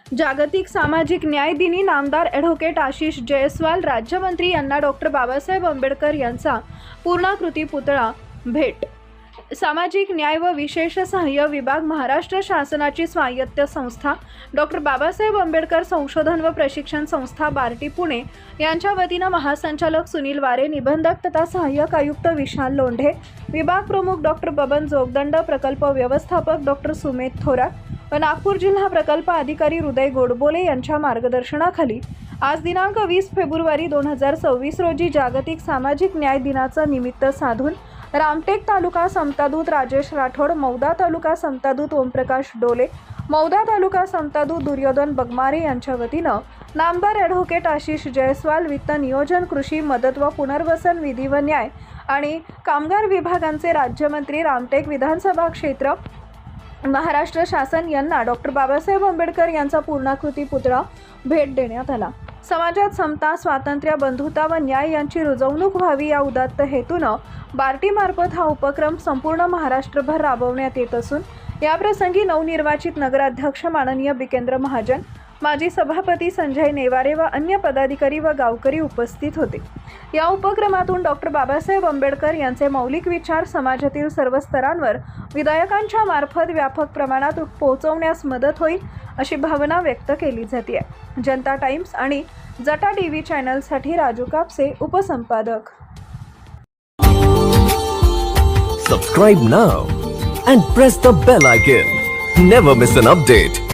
जागतिक सामाजिक न्याय दिनी नामदार ॲडव्होकेट आशिष जयस्वाल राज्यमंत्री यांना डॉक्टर बाबासाहेब आंबेडकर यांचा पूर्णाकृती पुतळा भेट। सामाजिक न्याय व विशेष सहाय्य विभाग, महाराष्ट्र शासनाची स्वायत्त संस्था डॉक्टर बाबासाहेब आंबेडकर संशोधन व प्रशिक्षण संस्था बार्टी पुणे यांच्या वतीने महासंचालक सुनील वारे, निबंधक तथा सहाय्यक आयुक्त विशाल लोंढे, विभाग प्रमुख डॉक्टर बबन जोगदंड, प्रकल्प व्यवस्थापक डॉक्टर सुमेध थोरात व नागपूर जिल्हा प्रकल्प अधिकारी हृदय गोडबोले यांच्या मार्गदर्शनाखाली आज दिनांक 20 फेब्रुवारी 2026 रोजी जागतिक सामाजिक न्याय दिनाचं निमित्त साधून रामटेक तालुका समतादूत राजेश राठोड, मौदा तालुका समतादूत ओमप्रकाश डोले, मौदा तालुका समतादूत दुर्योधन बगमारे यांच्या वतीनं नामदार ॲडव्होकेट आशिष जयस्वाल, वित्त नियोजन, कृषी मदत व पुनर्वसन, विधी व न्याय आणि कामगार विभागांचे राज्यमंत्री, रामटेक विधानसभा क्षेत्र, महाराष्ट्र शासन यांना डॉक्टर बाबासाहेब आंबेडकर यांचा पूर्णाकृती पुतळा भेट देण्यात आला। समाजात समता, स्वातंत्र्य, बंधुता व न्याय यांची रुजवणूक व्हावी या उदात्त हेतूनं बार्टीमार्फत हा उपक्रम संपूर्ण महाराष्ट्रभर राबवण्यात येत असून याप्रसंगी नवनिर्वाचित नगराध्यक्ष माननीय बिकेंद्र महाजन, माजी सभापती संजय नेवारे व अन्य पदाधिकारी व गावकरी उपस्थित होते। या उपक्रमातून डॉक्टर बाबासाहेब आंबेडकर यांचे मौलिक विचार समाजातील सर्व स्तरांवर विधायकांच्या मार्फत व्यापक प्रमाणात पोहोचवण्यास मदत होईल अशी भावना व्यक्त केली जाते। जनता टाइम्स आणि जटा टीव्ही चॅनलसाठी राजू कापसे, उपसंपादक। Subscribe now and press the bell icon. Never miss an update.